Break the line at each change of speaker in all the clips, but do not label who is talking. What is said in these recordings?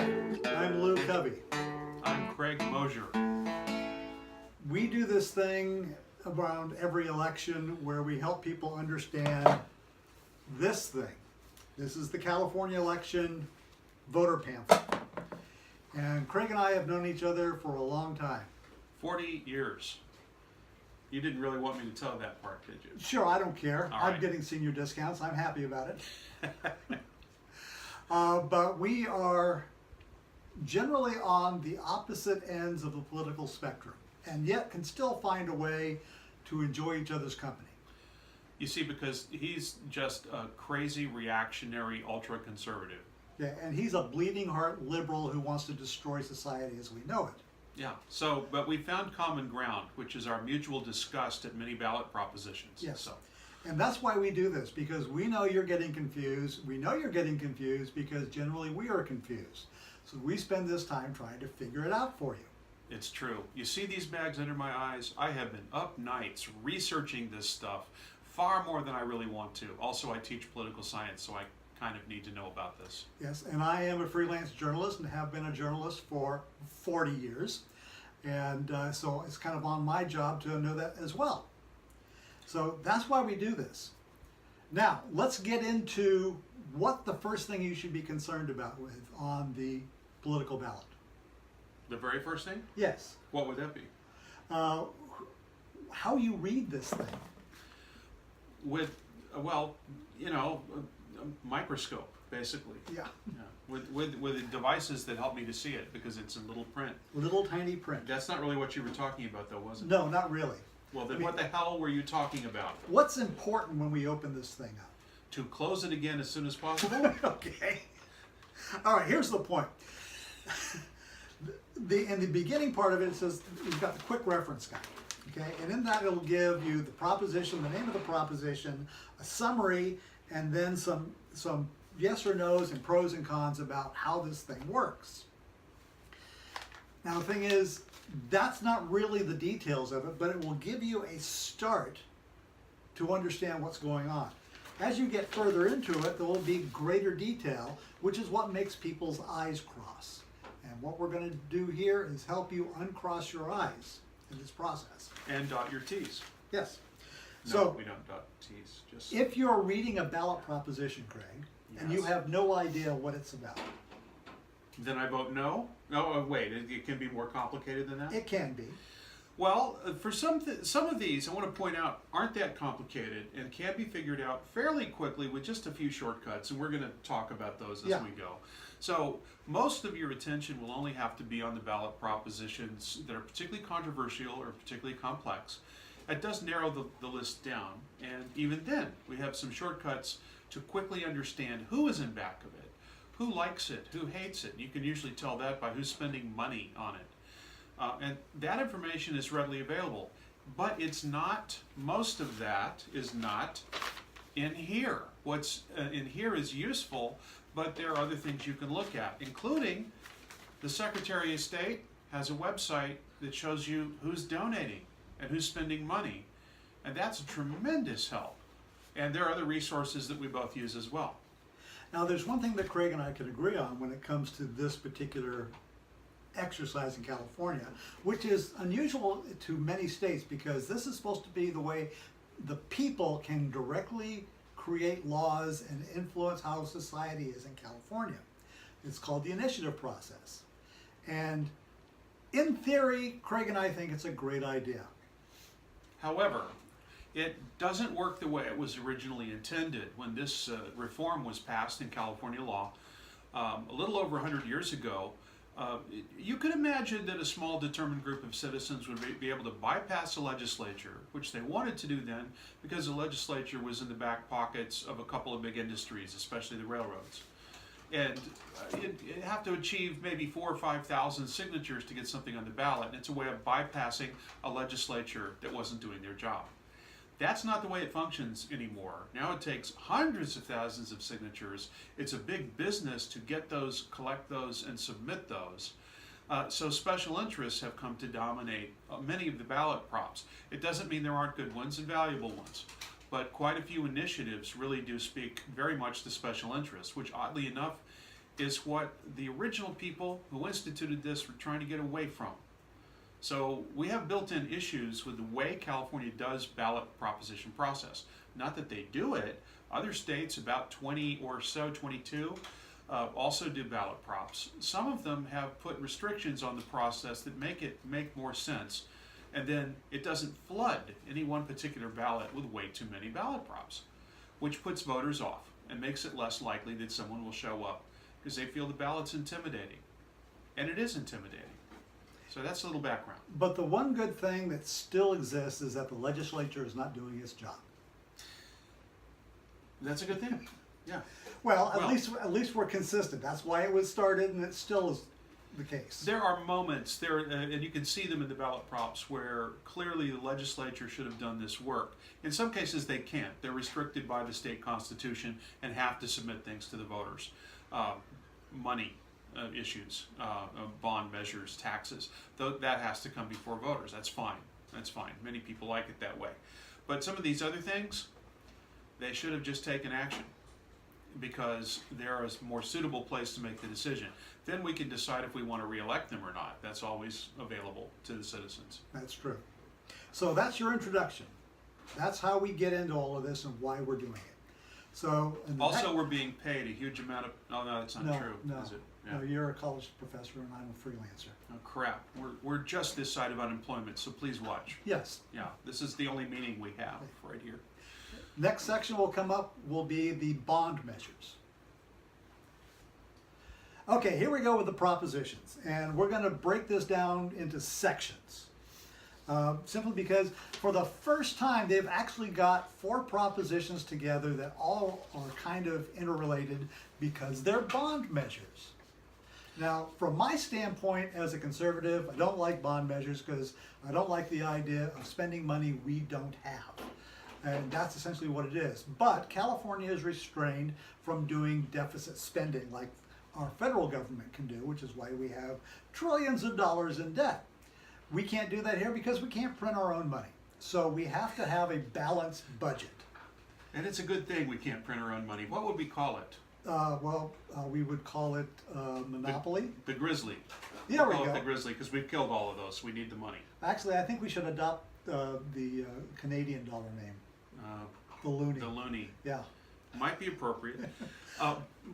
I'm Lou Covey.
I'm Craig Mosher.
We do this thing around every election where we help people understand this thing. This is the California election voter pamphlet. And Craig and I have known each other for a long time.
40 years. You didn't really want me to tell that part, did you?
Sure, I don't care.
All
I'm
right.
getting senior discounts. I'm happy about it. But we are generally on the opposite ends of the political spectrum, and yet can still find a way to enjoy each other's company.
You see, because he's just a crazy, reactionary, ultra-conservative.
Yeah, and he's a bleeding heart liberal who wants to destroy society as we know it.
Yeah, so, but we found common ground, which is our mutual disgust at many ballot propositions.
Yes.
So,
And that's why we do this, because we know you're getting confused. We know you're getting confused because generally we are confused. So we spend this time trying to figure it out for you.
it's true. You see these bags under my eyes? I have been up nights researching this stuff far more than I really want to. Also, I teach political science, so I kind of need to know about this.
Yes, and I am a freelance journalist and have been a journalist for 40 years. And so it's kind of on my job to know that as well. So that's why we do this. Now, let's get into what the first thing you should be concerned about with on the political ballot.
The very first thing?
Yes.
What would that be?
How you read this thing.
With, well, you know, a microscope, basically.
Yeah.
Yeah. With the devices that help me to see it, because it's in little print.
Little tiny print.
That's not really what you were talking about, though, was it?
No, not really.
Well, then
I mean,
what the hell were you talking about?
What's important when we open this thing up?
To close it again as soon as possible?
Okay. All right, here's the point. In the beginning part of it, it says you've got the quick reference guide. Okay, and in that it'll give you the proposition, the name of the proposition, a summary, and then some yes or no's and pros and cons about how this thing works. Now the thing is, that's not really the details of it, but it will give you a start to understand what's going on. As you get further into it, there will be greater detail, which is what makes people's eyes cross. And what we're going to do here is help you uncross your eyes in this process.
And dot your T's.
Yes.
No,
So
we don't dot T's. Just
if you're reading a ballot proposition, Craig, and you
Yes.
have no idea what it's about,
then I vote no. No, wait. It can be more complicated than that.
it can be.
Well, for some of these, I want to point out, aren't that complicated and can be figured out fairly quickly with just a few shortcuts, and we're going to talk about those as
Yeah.
we go. So most of your attention will only have to be on the ballot propositions that are particularly controversial or particularly complex. It does narrow the list down, and even then, we have some shortcuts to quickly understand who is in back of it, who likes it, who hates it. You can usually tell that by who's spending money on it. And that information is readily available, but it's not, most of that is not in here. What's in here is useful, but there are other things you can look at, including the Secretary of State has a website that shows you who's donating and who's spending money, and that's a tremendous help. And there are other resources that we both use as well.
Now, there's one thing that Craig and I can agree on when it comes to this particular exercise in California, which is unusual to many states because this is supposed to be the way the people can directly create laws and influence how society is in California. It's called the initiative process. And in theory, Craig and I think it's a great idea.
However, it doesn't work the way it was originally intended when this reform was passed in California law a little over 100 years ago. You could imagine that a small determined group of citizens would be able to bypass the legislature, which they wanted to do then because the legislature was in the back pockets of a couple of big industries, especially the railroads. And you'd have to achieve maybe 4,000 or 5,000 signatures to get something on the ballot, and it's a way of bypassing a legislature that wasn't doing their job. That's not the way it functions anymore. Now it takes hundreds of thousands of signatures. It's a big business to get those, collect those, and submit those. So special interests have come to dominate many of the ballot props. It doesn't mean there aren't good ones and valuable ones, but quite a few initiatives really do speak very much to special interests, which oddly enough is what the original people who instituted this were trying to get away from. So we have built-in issues with the way California does ballot proposition process. Not that they do it. Other states, about 20 or so, 22, also do ballot props. Some of them have put restrictions on the process that make more sense. And then it doesn't flood any one particular ballot with way too many ballot props, which puts voters off and makes it less likely that someone will show up because they feel the ballot's intimidating. And it is intimidating. So that's a little background.
But the one good thing that still exists is that the legislature is not doing its job.
That's a good thing. Yeah.
Well, at least we're consistent. That's why it was started, and it still is the case.
There are moments there, and you can see them in the ballot props, where clearly the legislature should have done this work. In some cases, they can't. They're restricted by the state constitution and have to submit things to the voters. Money issues, bond measures, taxes. That has to come before voters. That's fine. That's fine. Many people like it that way. But some of these other things, they should have just taken action, because they're a more suitable place to make the decision. Then we can decide if we want to re-elect them or not. That's always available to the citizens.
That's true. So that's your introduction. That's how we get into all of this and why we're doing it. So
Also, we're being paid a huge amount of. Oh no, that's not true.
No,
is it?
no, you're a college professor and I'm a freelancer.
Oh crap! We're just this side of unemployment, so please watch.
Yes.
Yeah, this is the only meeting we have right here.
Next section will come up will be the bond measures. Okay, here we go with the propositions, and we're going to break this down into sections. Simply because for the first time they've actually got 4 propositions together that all are kind of interrelated because they're bond measures. Now, from my standpoint as a conservative, I don't like bond measures because I don't like the idea of spending money we don't have. And that's essentially what it is. But California is restrained from doing deficit spending like our federal government can do, which is why we have trillions of dollars in debt. We can't do that here because we can't print our own money. So we have to have a balanced budget.
And it's a good thing we can't print our own money. What would we call it?
We would call it monopoly.
The Grizzly.
There we
call
go.
it the Grizzly because we've killed all of those. We need the money.
Actually, I think we should adopt the Canadian dollar name. The loonie.
The loony.
Yeah.
Might be appropriate.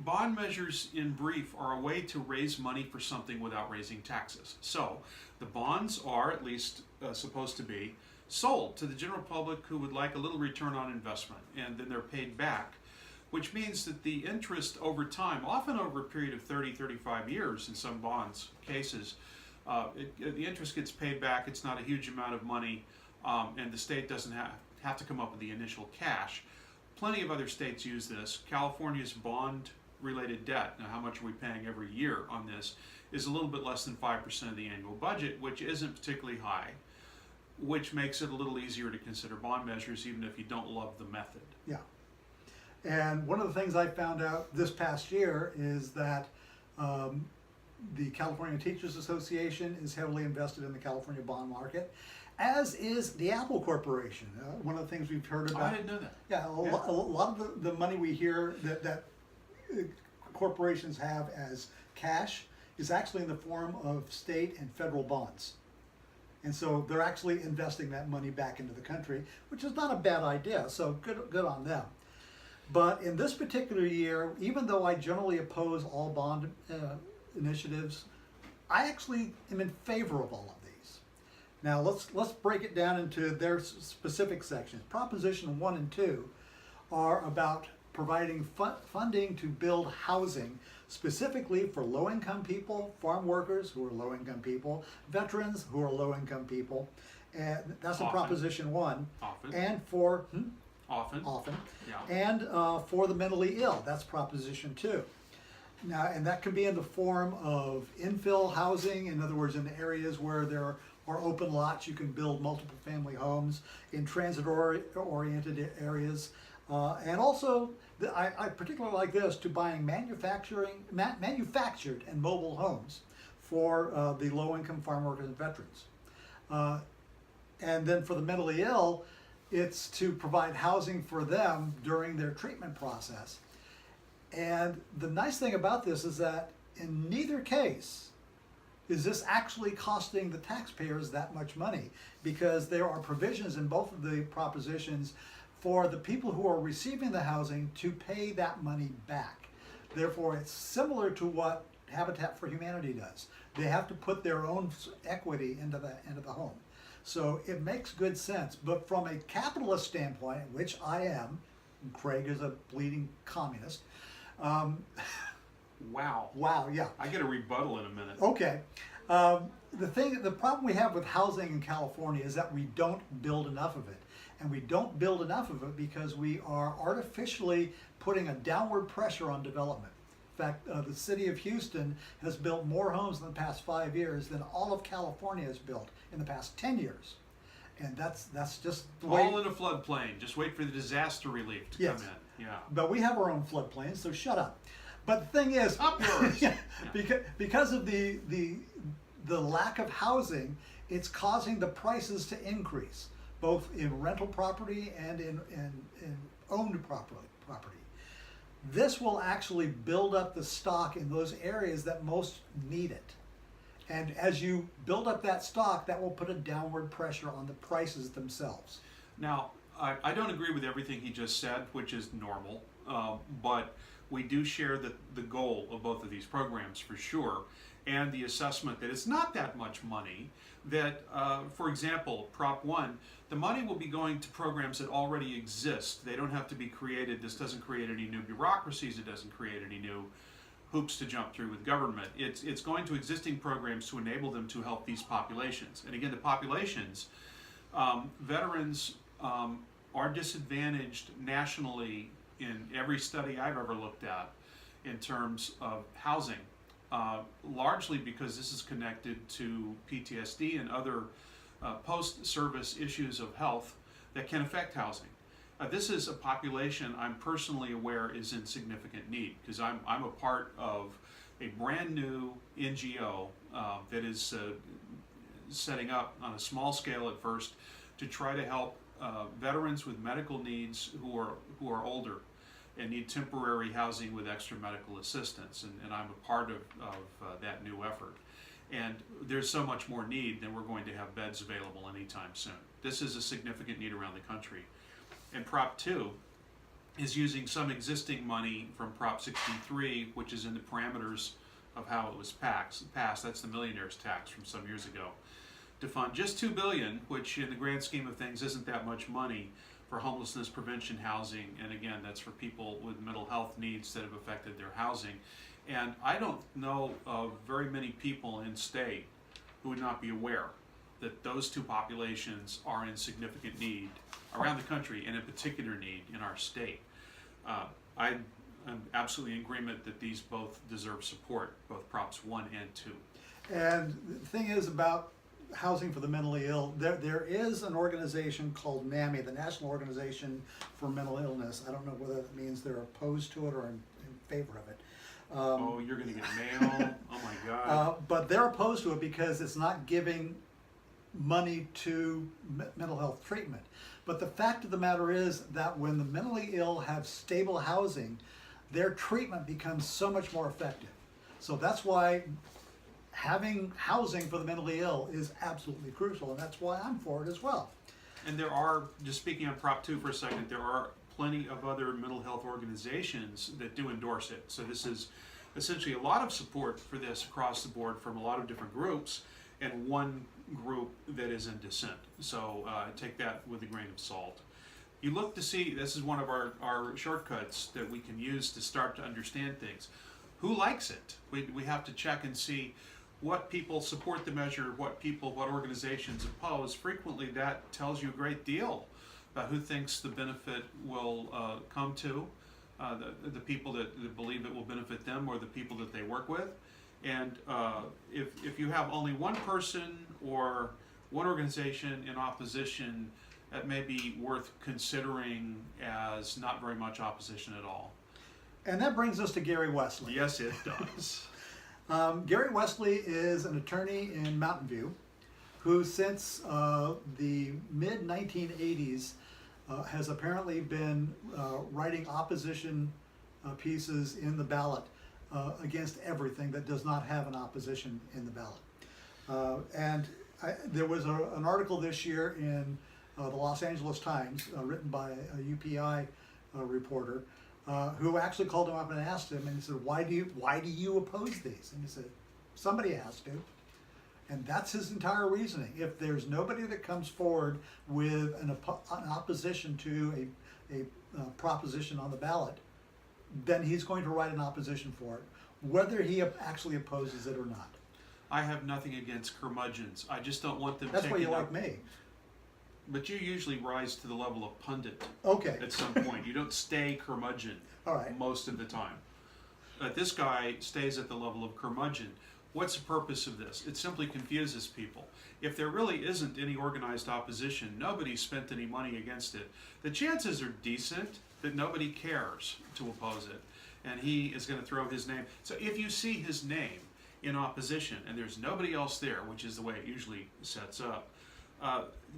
Bond measures, in brief, are a way to raise money for something without raising taxes. So, the bonds are, at least supposed to be, sold to the general public who would like a little return on investment, and then they're paid back, which means that the interest over time, often over a period of 30, 35 years in some bonds cases, the interest gets paid back. It's not a huge amount of money, and the state doesn't have to come up with the initial cash. Plenty of other states use this. California's bond-related debt, now how much are we paying every year on this, is a little bit less than 5% of the annual budget, which isn't particularly high, which makes it a little easier to consider bond measures even if you don't love the method.
Yeah. And one of the things I found out this past year is that the California Teachers Association is heavily invested in the California bond market, as is the Apple Corporation. One of the things we've heard about.
I didn't know that.
Yeah, a lot of the money we hear that corporations have as cash is actually in the form of state and federal bonds. And so they're actually investing that money back into the country, which is not a bad idea, so good on them. But in this particular year, even though I generally oppose all bond initiatives, I actually am in favor of all of these. Now let's break it down into their specific sections. Proposition 1 and 2 are about providing funding to build housing specifically for low-income people, farm workers who are low-income people, veterans who are low-income people, and that's in Proposition 1.
Often.
And for
Often. Yeah.
And for the mentally ill, that's Proposition 2. Now, and that can be in the form of infill housing, in other words, in the areas where there are open lots, you can build multiple family homes in transit-oriented areas. And also, I particularly like this, to buying manufactured and mobile homes for the low-income farm workers and veterans. And then for the mentally ill, it's to provide housing for them during their treatment process. And the nice thing about this is that in neither case is this actually costing the taxpayers that much money, because there are provisions in both of the propositions for the people who are receiving the housing to pay that money back. Therefore, it's similar to what Habitat for Humanity does. They have to put their own equity into the home. So it makes good sense. But from a capitalist standpoint, which I am, and Craig is a bleeding communist.
Wow.
Wow, yeah.
I get a rebuttal in a minute.
Okay. The problem we have with housing in California is that we don't build enough of it. And we don't build enough of it because we are artificially putting a downward pressure on development. In fact, the city of Houston has built more homes in the past 5 years than all of California has built in the past 10 years. And that's just the way.
All in a floodplain. Just wait for the disaster relief to
Yes.
come in. Yeah.
But we have our own floodplains, so shut up. But the thing is,
Up yours. Yeah.
because of the lack of housing, it's causing the prices to increase, both in rental property and in owned property. This will actually build up the stock in those areas that most need it. And as you build up that stock, that will put a downward pressure on the prices themselves.
Now, I don't agree with everything he just said, which is normal, but we do share the goal of both of these programs for sure, and the assessment that it's not that much money, that, for example, Prop 1, the money will be going to programs that already exist. They don't have to be created. This doesn't create any new bureaucracies. It doesn't create any new hoops to jump through with government. It's going to existing programs to enable them to help these populations. And again, the populations, veterans are disadvantaged nationally in every study I've ever looked at in terms of housing, largely because this is connected to PTSD and other post-service issues of health that can affect housing. This is a population I'm personally aware is in significant need, because I'm a part of a brand new NGO that is setting up on a small scale at first to try to help veterans with medical needs who are older and need temporary housing with extra medical assistance, and I'm a part of that new effort. And there's so much more need than we're going to have beds available anytime soon. This is a significant need around the country. And Prop 2 is using some existing money from Prop 63, which is in the parameters of how it was passed. That's the millionaire's tax from some years ago, to fund just $2 billion, which in the grand scheme of things isn't that much money, for homelessness prevention housing. And again, that's for people with mental health needs that have affected their housing. And I don't know of very many people in state who would not be aware that those two populations are in significant need around the country, and in particular need in our state. I'm absolutely in agreement that these both deserve support, both Props 1 and 2.
And the thing is about housing for the mentally ill, there is an organization called NAMI, the National Organization for Mental Illness. I don't know whether that means they're opposed to it or in favor of it.
Oh, you're going to get mail. Oh my God.
But they're opposed to it because it's not giving money to mental health treatment. But the fact of the matter is that when the mentally ill have stable housing, their treatment becomes so much more effective. So that's why having housing for the mentally ill is absolutely crucial, and that's why I'm for it as well.
And there are, just speaking on Prop 2 for a second, there are plenty of other mental health organizations that do endorse it. So this is essentially a lot of support for this across the board from a lot of different groups, and one group that is in dissent. So take that with a grain of salt. You look to see, this is one of our shortcuts that we can use to start to understand things. Who likes it? We have to check and see what people support the measure, what organizations oppose. Frequently that tells you a great deal about who thinks the benefit will come to, the people that believe it will benefit them or the people that they work with. And if you have only one person or one organization in opposition, that may be worth considering as not very much opposition at all.
And that brings us to Gary Wesley.
Yes, it does.
Gary Wesley is an attorney in Mountain View who since the mid-1980s has apparently been writing opposition pieces in the ballot against everything that does not have an opposition in the ballot. There was an article this year in the Los Angeles Times written by a UPI reporter who actually called him up and asked him, and he said, why do you oppose these? And he said, somebody has to. And that's his entire reasoning. If there's nobody that comes forward with an opposition to a proposition on the ballot, then he's going to write an opposition for it, whether he actually opposes it or not.
I have nothing against curmudgeons. I just don't want them
That's why you
taking
like
up-
me.
But you usually rise to the level of pundit
Okay.
at some point. You don't stay curmudgeon
All right.
most of the time. This guy stays at the level of curmudgeon. What's the purpose of this? It simply confuses people. If there really isn't any organized opposition, nobody spent any money against it, the chances are decent that nobody cares to oppose it. And he is going to throw his name. So if you see his name in opposition and there's nobody else there, which is the way it usually sets up,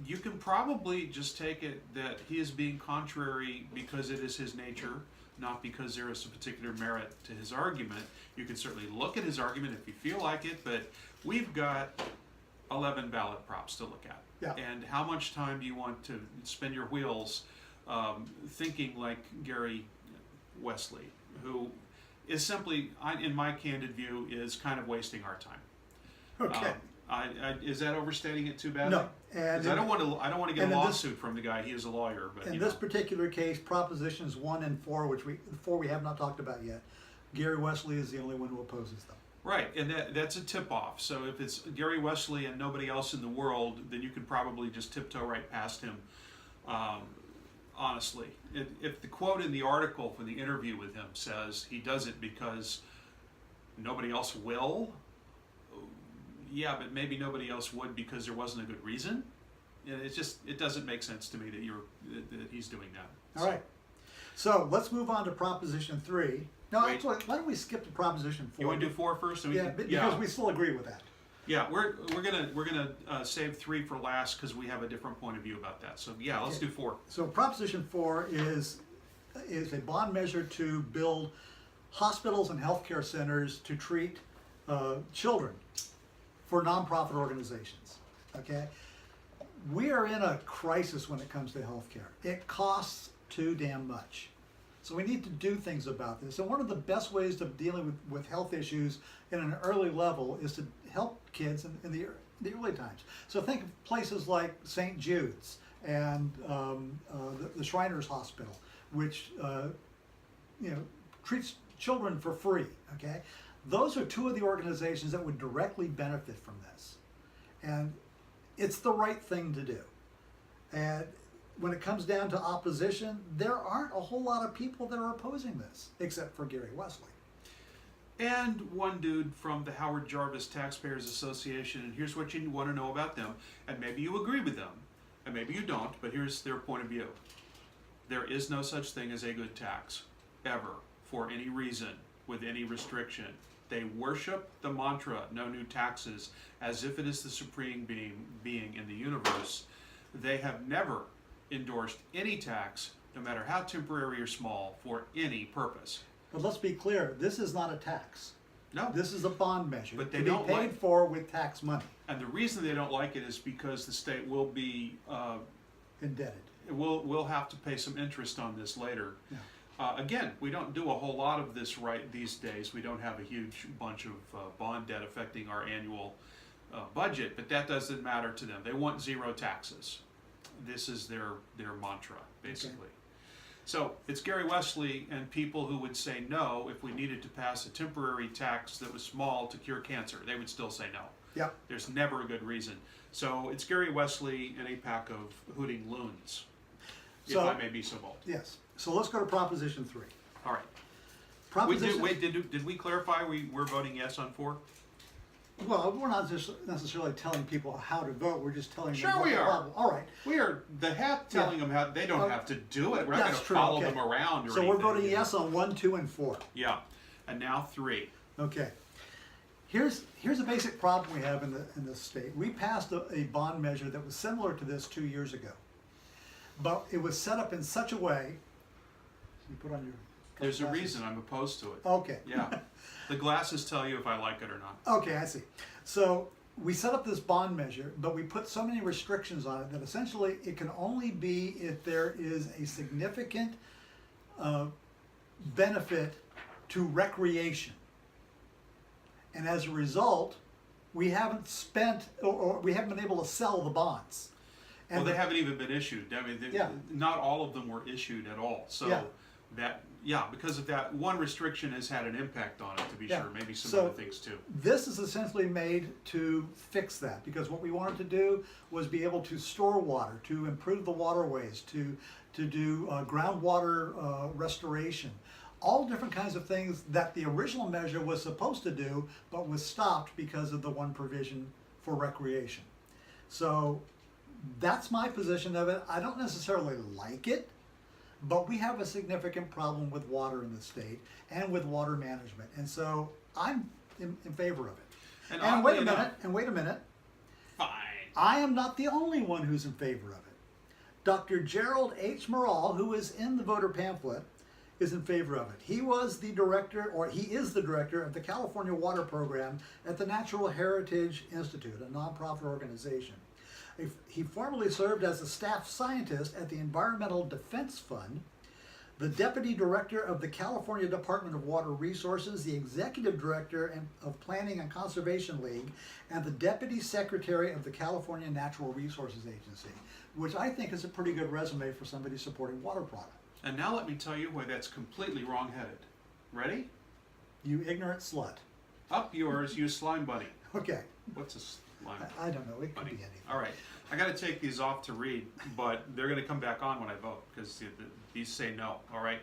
you can probably just take it that he is being contrary because it is his nature, not because there is a particular merit to his argument. You can certainly look at his argument if you feel like it, but we've got 11 ballot props to look at.
Yeah.
And how much time do you want to spin your wheels thinking like Gary Wesley, who is simply, in my candid view, is kind of wasting our time.
Okay.
Is that overstating it too badly?
No. And
'Cause I don't want to get
and
a
in this-
lawsuit from the guy. He is a lawyer, but
in
you
this
know.
particular case, propositions 1 and 4, which we have not talked about yet, Gary Wesley is the only one who opposes them.
Right, and that's a tip-off. So if it's Gary Wesley and nobody else in the world, then you can probably just tiptoe right past him. Honestly, if the quote in the article from the interview with him says he does it because nobody else will, yeah, but maybe nobody else would because there wasn't a good reason. And it doesn't make sense to me that he's doing that.
All right. So let's move on to Proposition 3. No,
Wait.
actually, why don't we skip to Proposition 4?
You want to do 4 first? And we
Yeah,
can-
because we still agree with that.
Yeah, we're gonna save 3 for last because we have a different point of view about that. So yeah, let's
Okay.
do 4.
So Proposition 4 is a bond measure to build hospitals and healthcare centers to treat children for nonprofit organizations. Okay, we are in a crisis when it comes to healthcare. It costs too damn much. So we need to do things about this. And one of the best ways of dealing with health issues in an early level is to help kids in the early times. So think of places like St. Jude's and the Shriners Hospital, which treats children for free. Okay, those are 2 of the organizations that would directly benefit from this, and it's the right thing to do. And when it comes down to opposition, there aren't a whole lot of people that are opposing this, except for Gary Wesley.
And one dude from the Howard Jarvis Taxpayers Association, and here's what you want to know about them, and maybe you agree with them, and maybe you don't, but here's their point of view. There is no such thing as a good tax, ever, for any reason, with any restriction. They worship the mantra, no new taxes, as if it is the supreme being in the universe. They have never endorsed any tax, no matter how temporary or small, for any purpose.
But let's be clear, this is not a tax.
No.
This is a bond measure
But they
to be
don't
paid
like-
for with tax money,
And the reason they don't like it is because the state will be,
indebted.
we'll have to pay some interest on this later.
Yeah.
Again, we don't do a whole lot of this right these days. We don't have a huge bunch of bond debt affecting our annual budget, but that doesn't matter to them. They want 0 taxes. This is their mantra, basically.
Okay.
So it's Gary Wesley and people who would say no if we needed to pass a temporary tax that was small to cure cancer. They would still say no.
Yep.
There's never a good reason. So it's Gary Wesley and a pack of hooting loons, if
So-
I may be so bold.
Yes. So let's go to Proposition 3.
All right.
Proposition.
Did we clarify we're voting yes on 4?
Well, we're not just necessarily telling people how to vote. We're just telling
Sure
them what
we
the
are.
problem. All right.
We are telling them how they don't have to do it. We're not going
That's
to
true,
follow
okay.
them around or
So
anything.
we're voting yes on 1, 2, and 4.
Yeah. And now 3.
Okay. Here's a basic problem we have in this state. We passed a bond measure that was similar to this 2 years ago, but it was set up in such a way. You put on your
There's a reason I'm opposed to it.
Okay.
Yeah. The glasses tell you if I like it or not.
Okay, I see. So we set up this bond measure, but we put so many restrictions on it that essentially it can only be if there is a significant benefit to recreation. And as a result, we haven't spent or we haven't been able to sell the bonds. And
Well, they haven't even been issued. I mean,
Yeah.
not all of them were issued at all. So
Yeah.
because of that, one restriction has had an impact on it, to be
Yeah.
sure. Maybe some
So-
other things too.
This is essentially made to fix that, because what we wanted to do was be able to store water, to improve the waterways, to do groundwater restoration, all different kinds of things that the original measure was supposed to do, but was stopped because of the one provision for recreation. So that's my position of it. I don't necessarily like it, but we have a significant problem with water in the state and with water management, and so I'm in favor of it. And wait a
oddly
minute,
enough- Fine.
I am not the only one who's in favor of it. Dr. Gerald H. Morrall, who is in the voter pamphlet, is in favor of it. He was the director, or he is the director of the California Water Program at the Natural Heritage Institute, a nonprofit organization. He formerly served as a staff scientist at the Environmental Defense Fund, the deputy director of the California Department of Water Resources, the executive director of Planning and Conservation League, and the deputy secretary of the California Natural Resources Agency, which I think is a pretty good resume for somebody supporting water products.
And now let me tell you why that's completely wrong-headed. Ready?
You ignorant slut.
Up yours, you slime bunny.
Okay,
What's a slime
I don't know, it could
bunny?
be anything.
All right. I got to take these off to read, but they're going to come back on when I vote because these say no. All right.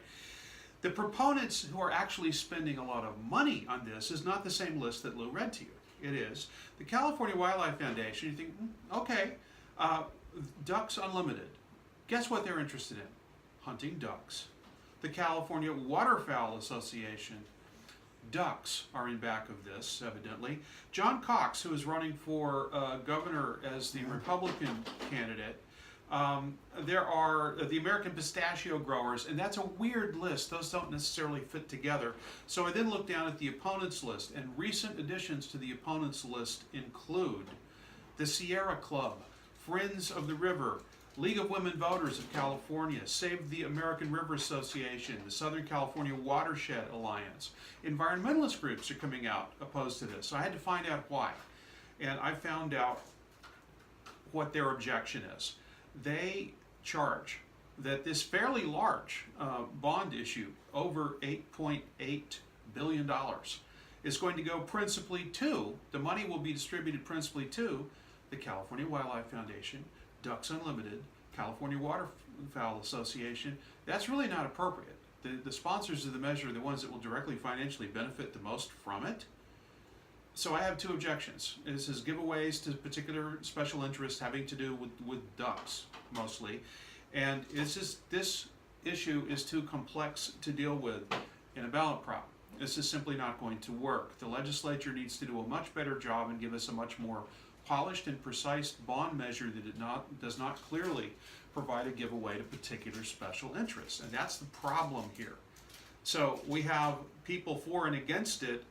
The proponents who are actually spending a lot of money on this is not the same list that Lou read to you. It is the California Wildlife Foundation. You think, okay, Ducks Unlimited. Guess what they're interested in? Hunting ducks. The California Waterfowl Association. Ducks are in back of this, evidently. John Cox, who is running for governor as the Republican candidate. There are the American Pistachio Growers, and that's a weird list. Those don't necessarily fit together. So I then looked down at the opponents list, and recent additions to the opponents list include the Sierra Club, Friends of the River, League of Women Voters of California, Save the American River Association, the Southern California Watershed Alliance. Environmentalist groups are coming out opposed to this. So I had to find out why. And I found out what their objection is. They charge that this fairly large bond issue, over $8.8 billion, is going to go principally to, the money will be distributed principally to the California Wildlife Foundation, Ducks Unlimited, California Waterfowl Association. That's really not appropriate. The sponsors of the measure are the ones that will directly financially benefit the most from it. So I have two objections. This is giveaways to particular special interests having to do with ducks, mostly. And it's just, this issue is too complex to deal with in a ballot prop. This is simply not going to work. The legislature needs to do a much better job and give us a much more polished and precise bond measure that does not clearly provide a giveaway to particular special interests. And that's the problem here. So we have people for and against it,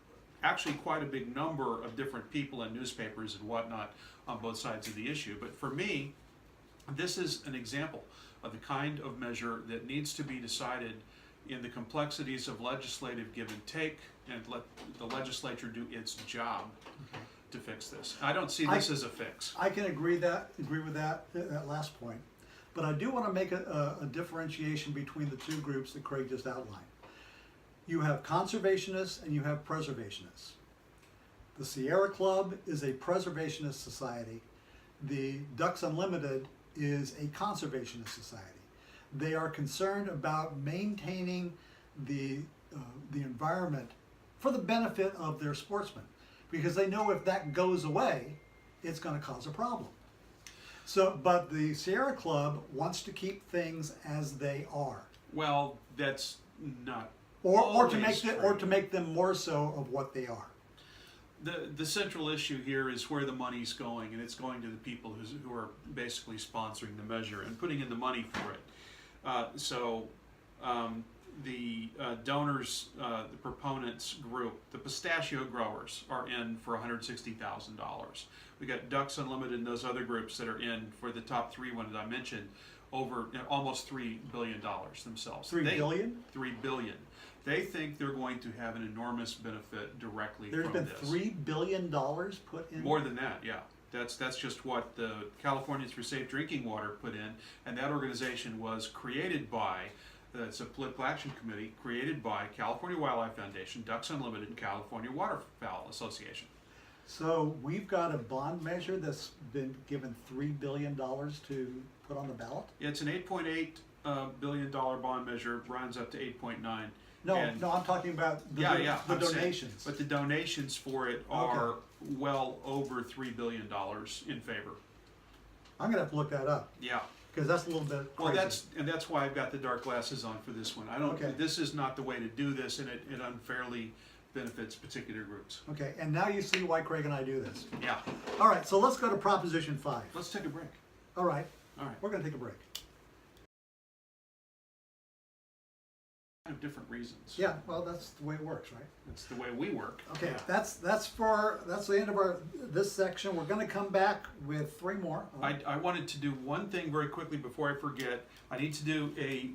actually quite a big number of different people and newspapers and whatnot on both sides of the issue. But for me, this is an example of the kind of measure that needs to be decided in the complexities of legislative give and take, and let the legislature do its job to fix this. I don't see this as a fix.
I can agree with that last point, but I do want to make a differentiation between the two groups that Craig just outlined. You have conservationists and you have preservationists. The Sierra Club is a preservationist society. The Ducks Unlimited is a conservationist society. They are concerned about maintaining the environment for the benefit of their sportsmen, because they know if that goes away, it's going to cause a problem. So, but the Sierra Club wants to keep things as they are.
Well, that's not
Or to
always
make them more so of what they are.
The central issue here is where the money's going, and it's going to the people who are basically sponsoring the measure and putting in the money for it. the donors, the proponents group, the pistachio growers are in for $160,000. We got Ducks Unlimited and those other groups that are in for the top three ones I mentioned, over almost $3 billion themselves.
$3 billion?
$3 billion. They think they're going to have an enormous benefit directly
There's
from
been
this.
$3 billion put in?
More than that, yeah. That's just what the Californians for Safe Drinking Water put in, and that organization was created by, it's a political action committee created by California Wildlife Foundation, Ducks Unlimited, and California Waterfowl Association.
So we've got a bond measure that's been given $3 billion to put on the ballot?
It's an $8.8 billion bond measure, runs up to 8.9.
No,
And-
no, I'm talking about the
I'm saying-
donations.
but the donations for it are well over $3 billion in favor.
I'm gonna have to look that up,
Yeah.
because that's a little bit
Well,
crazy.
that's why I've got the dark glasses on for this one. I don't.
Okay.
This is not the way to do this, and it unfairly benefits particular groups.
Okay, and now you see why Craig and I do this.
Yeah.
All right, so let's go to Proposition 5.
Let's take a break.
All right,
All right.
we're gonna take a break.
Kind of different reasons.
Yeah, well, that's the way it works, right?
That's the way we work.
Okay,
Yeah.
that's the end of this section. We're gonna come back with 3 more.
I wanted to do one thing very quickly before I forget. I need to do a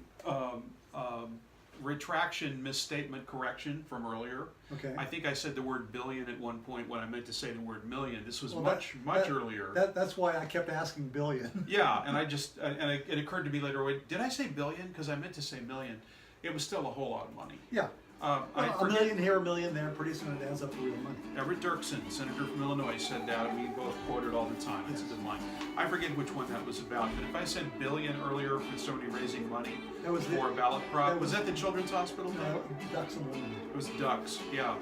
retraction misstatement correction from earlier.
Okay.
I think I said the word billion at one point when I meant to say the word million. This was
Well,
much earlier.
That's why I kept asking billion.
Yeah, and it occurred to me later, wait, did I say billion? Because I meant to say million. It was still a whole lot of money.
Yeah.
I
Well, a
forget,
million here, a million there. Pretty soon it adds up to real money.
Everett Dirksen, senator from Illinois, said that, and we both quote it all the time. It's a good line. I forget which one that was about, but if I said billion earlier for somebody raising money
That was
for a
the,
ballot prop,
that
was
was-
that the Children's Hospital?
Ducks Unlimited.
It was Ducks, yeah.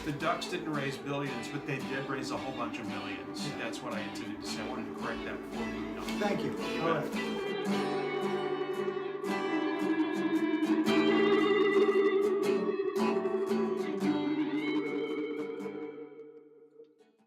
The Ducks didn't raise billions, but they did raise a whole bunch of millions.
Yeah.
That's what I intended to say. I wanted to correct that before we moved on.
Thank you. All right.